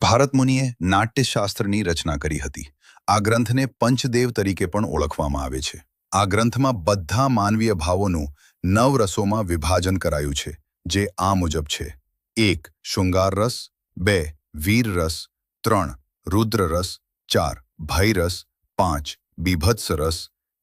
ભારત મુનિએ નાટ્યશાસ્ત્રની રચના કરી હતી. આ ગ્રંથને પંચદેવ તરીકે પણ ઓળખવામાં આવે છે. આ ગ્રંથમાં બધા માનવીય ભાવોનું 9 રસોમાં વિભાજન કરાયું છે, જે આ મુજબ છે: 1. શૃંગાર રસ, 2. વીર રસ, 3. રુદ્ર રસ, 4. ભય રસ, 5. બીભત્સ રસ,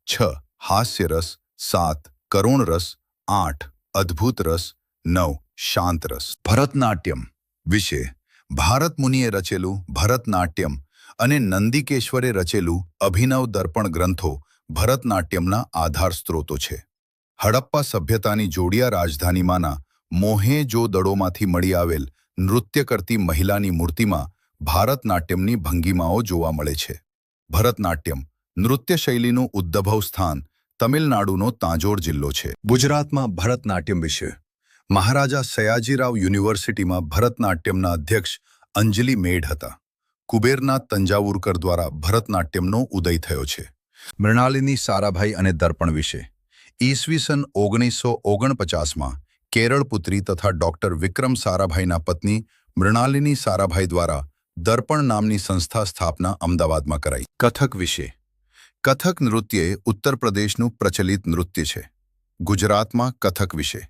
6. હાસ્ય રસ, 7. કરુણ રસ, 8. અદ્ભુત રસ, 9. શાંત રસ. ભરતનાટ્યમ વિશે ભારત મુનિએ રચેલું ભરતનાટ્યમ અને નંદિકેશ્વરે રચેલું અભિનવ દર્પણ ગ્રંથો ભરતનાટ્યમના આધાર સ્ત્રોતો છે. હડપ્પા સભ્યતાની જોડિયા રાજધાનીમાંના મોહેંજો-દડોમાંથી મળી આવેલ નૃત્ય કરતી મહિલાની મૂર્તિમાં ભારતનાટ્યમની ભંગીમાઓ જોવા મળે છે. ભરતનાટ્યમ નૃત્ય શૈલીનું ઉદ્ભવ સ્થાન તમિલનાડુનો તાંજોર જિલ્લો છે. ગુજરાતમાં ભરતનાટ્યમ વિશે મહારાજા સયાજીરાવ યુનિવર્સિટીમાં ભરતનાટ્યમના અધ્યક્ષ અંજલિ મેઢ હતા. કુબેરના તંજાવુરકર દ્વારા ભરતનાટ્યમનો ઉદય થયો છે. મૃણાલિની સારાભાઈ અને દર્પણ વિશે ઈસવીસન 1949માં કેરળ પુત્રી તથા ડૉક્ટર વિક્રમ સારાભાઈના પત્ની મૃણાલિની સારાભાઈ દ્વારા દર્પણ નામની સંસ્થા સ્થાપના અમદાવાદમાં કરાઈ. કથક વિશે કથક નૃત્ય એ ઉત્તર પ્રદેશનું પ્રચલિત નૃત્ય છે. ગુજરાતમાં કથક વિશે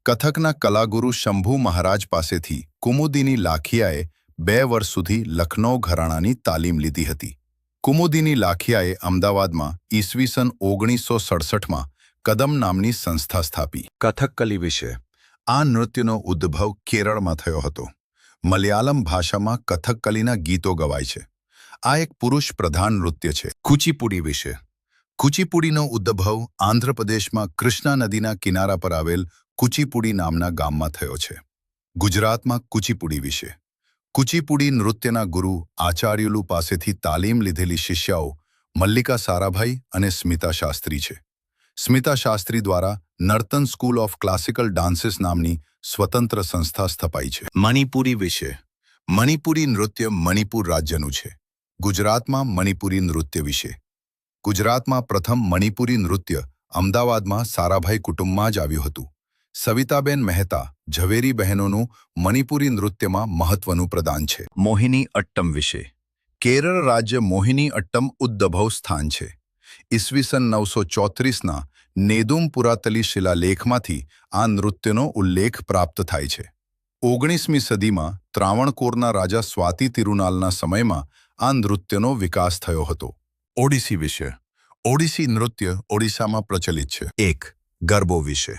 કથકના કલાગુરુ શંભુ મહારાજ પાસેથી કુમુદિની લાખિયાએ 2 વર્ષ સુધી લખનૌ ઘરાણાની તાલીમ લીધી હતી. કુમુદિની લાખિયાએ અમદાવાદમાં ઈસવીસન 1967માં કદમ નામની સંસ્થા સ્થાપી. કથકકલી વિશે આ નૃત્યનો ઉદ્ભવ કેરળમાં થયો હતો. મલયાલમ ભાષામાં કથકકલીના ગીતો ગવાય છે. આ એક પુરુષ પ્રધાન નૃત્ય છે. કુચીપુડી વિશે કુચીપુડીનો ઉદ્ભવ આંધ્રપ્રદેશમાં કૃષ્ણા નદીના કિનારા પર આવેલ કુચીપુડી નામના ગામમાં થયો છે. ગુજરાતમાં કુચીપુડી વિશે કુચીપુડી નૃત્યના ગુરુ આચાર્યુલુ પાસેથી તાલીમ લીધેલી શિષ્યાઓ મલ્લિકા સારાભાઈ અને સ્મિતા શાસ્ત્રી છે. સ્મિતા શાસ્ત્રી દ્વારા Nartan school of classical dances નામની સ્વતંત્ર સંસ્થા સ્થપાઈ છે. મણિપુરી વિશે મણિપુરી નૃત્ય મણિપુર રાજ્યનું છે. ગુજરાતમાં મણિપુરી નૃત્ય વિશે ગુજરાતમાં પ્રથમ મણિપુરી નૃત્ય અમદાવાદમાં સારાભાઈ કુટુંબમાં જ આવ્યું હતું. સવિતાબેન મહેતા ઝવેરી બહેનોનું મણિપુરી નૃત્યમાં મહત્વનું પ્રદાન છે. મોહિની અટ્ટમ વિશે કેરળ રાજ્ય મોહિની અટ્ટમ ઉદ્ભવ સ્થાન છે. ઈસવીસન 934ના નેદુમ-પુરાતલી શિલાલેખમાંથી આ નૃત્યનો ઉલ્લેખ પ્રાપ્ત થાય છે. 19મી સદીમાં ત્રાવણકોરના રાજા સ્વાતિ તિરુનાલના સમયમાં આ નૃત્યનો વિકાસ થયો હતો. ઓડિસી વિશે ઓડિસી નૃત્ય ઓડિશામાં પ્રચલિત છે. 1. ગરબો વિશે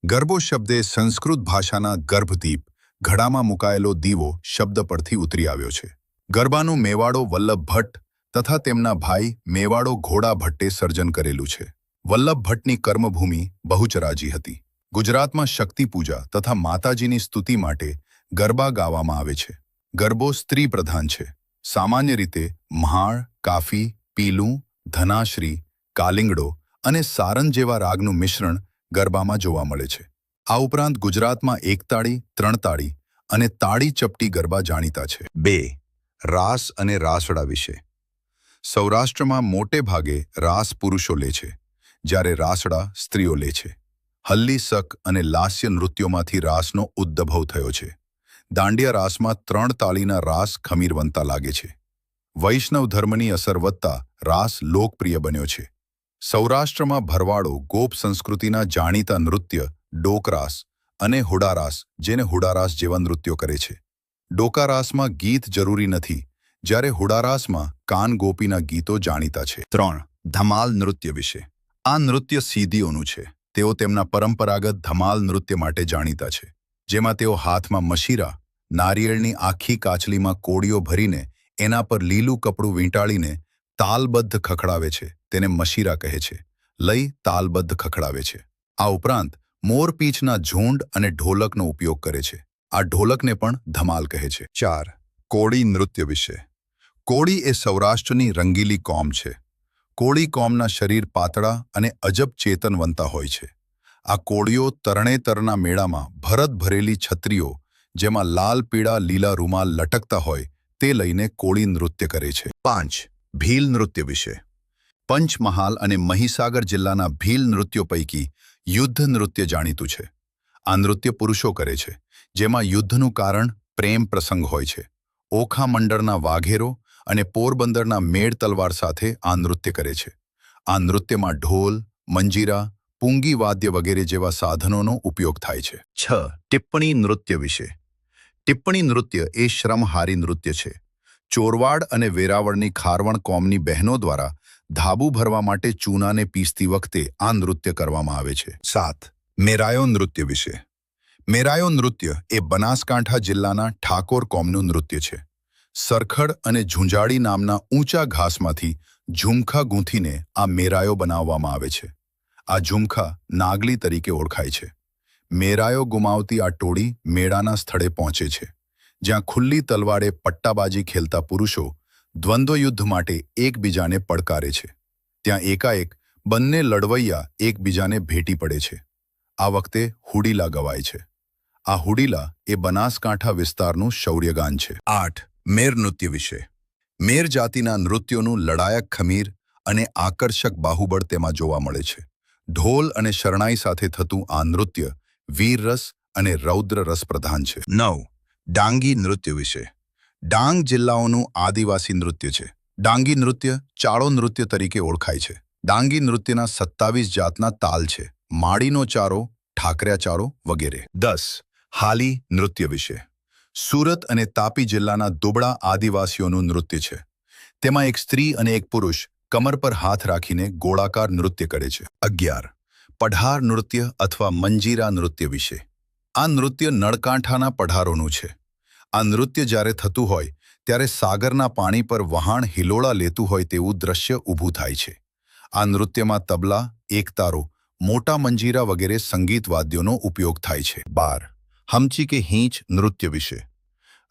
ગરબો શબ્દ એ સંસ્કૃત ભાષાના ગર્ભદીપ ઘડામાં મુકાયેલો દીવો શબ્દ પરથી ઉતરી આવ્યો છે. ગરબાનું મેવાડો વલ્લભ ભટ્ટ તથા તેમના ભાઈ મેવાડો ઘોડા ભટ્ટે સર્જન કરેલું છે. વલ્લભ ભટ્ટની કર્મભૂમિ બહુચરાજી હતી. ગુજરાતમાં શક્તિ પૂજા તથા માતાજીની સ્તુતિ માટે ગરબા ગાવામાં આવે છે. ગરબો સ્ત્રી પ્રધાન છે. સામાન્ય રીતે મહાળ, કાફી, પીલું, ધનાશ્રી, કાલિંગડો અને સારન જેવા રાગનું મિશ્રણ ગરબામાં જોવા મળે છે. આ ઉપરાંત ગુજરાતમાં એકતાળી, ત્રણતાળી અને તાળી ચપટી ગરબા જાણીતા છે. 2. રાસ અને રાસડા વિશે સૌરાષ્ટ્રમાં મોટે ભાગે રાસ પુરુષો લે છે, જ્યારે રાસડા સ્ત્રીઓ લે છે. હલ્લી સક અને લાસ્ય નૃત્યોમાંથી રાસનો ઉદ્ભવ થયો છે. દાંડિયા રાસમાં 3 તાળીના રાસ ખમીરવંતા લાગે છે. વૈષ્ણવ ધર્મની અસર વધતા રાસ લોકપ્રિય બન્યો છે. સૌરાષ્ટ્રમાં ભરવાડો ગોપ સંસ્કૃતિના જાણીતા નૃત્ય ડોકરાસ અને હુડારાસ, જેને હુડારાસ જેવા નૃત્યો કરે છે. ડોકારાસમાં ગીત જરૂરી નથી, જ્યારે હુડારાસમાં કાન ગોપીના ગીતો જાણીતા છે. 3. ધમાલ નૃત્ય વિશે આ નૃત્ય સીધીઓનું છે. તેઓ તેમના પરંપરાગત ધમાલ નૃત્ય માટે જાણીતા છે, જેમાં તેઓ હાથમાં મશીરા, નારિયેળની આખી કાચલીમાં કોળીઓ ભરીને એના પર લીલું કપડું વીંટાળીને તાલબદ્ધ ખખડાવે છે. તેને મશીરા કહે છે. લઈ તાલબદ્ધ ખખડાવે છે. આ ઉપરાંત મોરપીંછના ઝુંડ અને ઢોલકનો ઉપયોગ કરે છે. આ ઢોલકને પણ ધમાલ કહે છે. 4. કોળી નૃત્ય વિશે કોળી એ સૌરાષ્ટ્રની રંગીલી કોમ છે. કોળી કોમના શરીર પાતળા અને અજબ ચેતનવંતા હોય છે. આ કોળીઓ તરણેતરના મેળામાં ભરત ભરેલી છત્રીઓ, જેમાં લાલ પીળા લીલા રૂમાલ લટકતા હોય, તે લઈને કોળી નૃત્ય કરે છે. 5. ભીલ નૃત્ય વિશે પંચમહાલ અને મહીસાગર જિલ્લાના ભીલ નૃત્યો પૈકી યુદ્ધ નૃત્ય જાણીતું છે. આ નૃત્ય પુરુષો કરે છે, જેમાં યુદ્ધનું કારણ પ્રેમ પ્રસંગ હોય છે. ઓખા મંડળના વાઘેરો અને પોરબંદરના મેળ તલવાર સાથે આ નૃત્ય કરે છે. આ નૃત્યમાં ઢોલ, મંજીરા, પૂંગી વાદ્ય વગેરે જેવા સાધનોનો ઉપયોગ થાય છે. 6. ટિપ્પણી નૃત્ય વિશે. ટિપ્પણી નૃત્ય એ શ્રમહારી નૃત્ય છે. ચોરવાડ અને વેરાવળની ખારવણ કોમની બહેનો દ્વારા ધાબુ ભરવા માટે ચૂનાને પીસતી વખતે આ નૃત્ય કરવામાં આવે છે. 7. મેરાયો નૃત્ય વિશે. મેરાયો નૃત્ય એ બનાસકાંઠા જિલ્લાના ઠાકોર કોમનું નૃત્ય છે. સરખડ અને ઝુંઝાડી નામના ઊંચા ઘાસમાંથી ઝુમખા ગૂંથીને આ મેરાયો બનાવવામાં આવે છે. આ ઝુમખા નાગલી તરીકે ઓળખાય છે. મેરાયો ગુમાવતી આ ટોળી મેળાના સ્થળે પહોંચે છે, જ્યાં ખુલ્લી તલવારે પટ્ટાબાજી ખેલતા પુરુષો દ્વંદ્વયુદ્ધ માટે એકબીજાને પડકારે છે. ત્યાં એકાએક બંને લડવૈયા એકબીજાને ભેટી પડે છે. આ વખતે હુડીલા ગવાય છે. આ હુડીલા એ બનાસકાંઠા વિસ્તારનું શૌર્યગાન છે. 8. મેર નૃત્ય વિશે. મેર જાતિના નૃત્યોનું લડાયક ખમીર અને આકર્ષક બાહુબળ તેમાં જોવા મળે છે. ઢોલ અને શરણાઈ સાથે થતું આ નૃત્ય વીરરસ અને રૌદ્ર રસ પ્રધાન છે. 9. ડાંગી નૃત્ય વિશે. ડાંગ જિલ્લાઓનું આદિવાસી નૃત્ય છે. ડાંગી નૃત્ય ચાળો નૃત્ય તરીકે ઓળખાય છે. ડાંગી નૃત્યના 27 જાતના તાલ છે. માળીનો ચારો, ઠાકર્યા ચારો વગેરે. 10. હાલી નૃત્ય વિશે. સુરત અને તાપી જિલ્લાના દુબળા આદિવાસીઓનું નૃત્ય છે. તેમાં એક સ્ત્રી અને એક પુરુષ કમર પર હાથ રાખીને ગોળાકાર નૃત્ય કરે છે. 11. પઢાર નૃત્ય અથવા મંજીરા નૃત્ય વિશે. આ નૃત્ય નળકાંઠાના પઢારોનું છે. આ નૃત્ય જ્યારે થતું હોય ત્યારે સાગરના પાણી પર વહાણ હિલોળા લેતું હોય તેવું દ્રશ્ય ઊભું થાય છે. આ નૃત્યમાં તબલા, એકતારો, મોટા મંજીરા વગેરે સંગીત વાદ્યોનો ઉપયોગ થાય છે. 12. હમચી કે હીંચ નૃત્ય વિશે.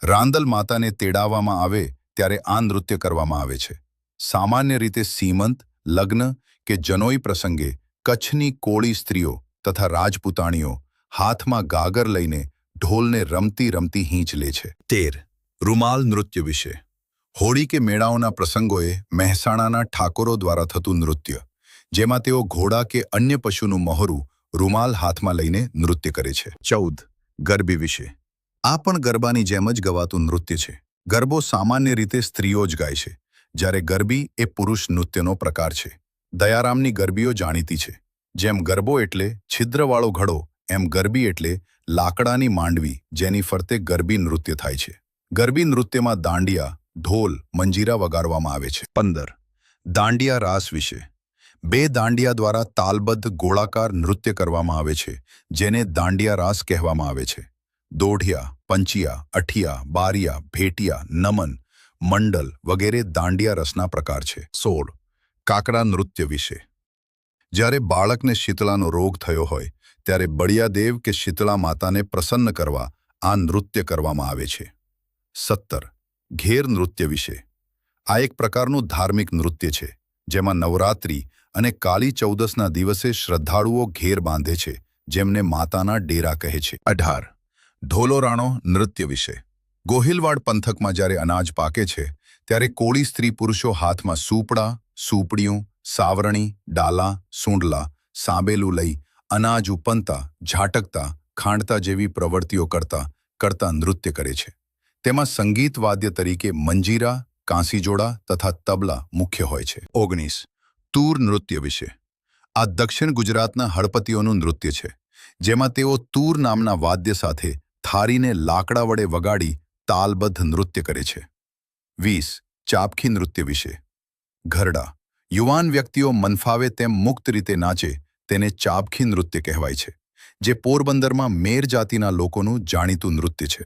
રાંદલ માતાને તેડાવવામાં આવે ત્યારે આ નૃત્ય કરવામાં આવે છે. સામાન્ય રીતે સીમંત, લગ્ન કે જનોઈ પ્રસંગે કચ્છની કોળી સ્ત્રીઓ તથા રાજપૂતાણીઓ હાથમાં ગાગર લઈને ઢોલને રમતી રમતી હીંચ લે છે. 13. રૂમાલ નૃત્ય વિશે. હોળી કે મેળાઓના પ્રસંગોએ મહેસાણાના ઠાકોરો દ્વારા થતું નૃત્ય, જેમાં તેઓ ઘોડા કે અન્ય પશુનું મહોરું રૂમાલ હાથમાં લઈને નૃત્ય કરે છે. 14. ગરબી વિશે. આ પણ ગરબાની જેમ જ ગવાતું નૃત્ય છે. ગરબો સામાન્ય રીતે સ્ત્રીઓ જ ગાય છે, જ્યારે ગરબી એ પુરુષ નૃત્યનો પ્રકાર છે. દયારામની ગરબીઓ જાણીતી છે. જેમ ગરબો એટલે છિદ્રવાળો ઘડો, એમ ગરબી એટલે લાકડાની માંડવી જેની ફરતે ગરબી નૃત્ય થાય છે. ગરબી નૃત્યમાં દાંડિયા, ઢોલ, મંજીરા વગાડવામાં આવે છે. 15. દાંડિયા રાસ વિશે. 2 દાંડિયા દ્વારા તાલબદ્ધ ગોળાકાર નૃત્ય કરવામાં આવે છે, જેને દાંડિયા રાસ કહેવામાં આવે છે. દોઢિયા, પંચિયા, અઠિયા, બારિયા, ભેટિયા, નમન, મંડલ વગેરે દાંડિયા રસના પ્રકાર છે. 16. કાકડા નૃત્ય વિશે. જ્યારે બાળકને શીતળાનો રોગ થયો હોય ત્યારે બળિયાદેવ કે શીતળા માતાને પ્રસન્ન કરવા આ નૃત્ય કરવામાં આવે છે. 17. ઘેર નૃત્ય વિશે. આ એક પ્રકારનું ધાર્મિક નૃત્ય છે, જેમાં નવરાત્રિ અને કાળી ચૌદસના દિવસે શ્રદ્ધાળુઓ ઘેર બાંધે છે, જેમને માતાના ડેરા કહે છે. 18. ઢોલોરાણો નૃત્ય વિશે. ગોહિલવાડ પંથકમાં જ્યારે અનાજ પાકે છે ત્યારે કોળી સ્ત્રી પુરુષો હાથમાં સૂપડા, સૂપડીયું, સાવરણી, ડાલા, સૂંડલા, સાંબેલું લઈ અનાજ ઉપનતા, ઝાટકતા, ખાંડતા જેવી પ્રવૃત્તિઓ કરતા નૃત્ય કરે છે. તેમાં સંગીત વાદ્ય તરીકે મંજીરા, કાંસીજોડા તથા તબલા મુખ્ય હોય છે. 19. તૂર નૃત્ય વિશે. આ દક્ષિણ ગુજરાતના હળપતિઓનું નૃત્ય છે, જેમાં તેઓ તૂર નામના વાદ્ય સાથે થારીને લાકડા વડે વગાડી તાલબદ્ધ નૃત્ય કરે છે. 20. ચાપખી નૃત્ય વિશે. ઘરડા. યુવાન વ્યક્તિઓ મનફાવે તેમ મુક્ત રીતે નાચે તેને ચાપખી નૃત્ય કહેવાય છે, જે પોરબંદરમાં મેર જાતિના લોકોનું જાણીતું નૃત્ય છે.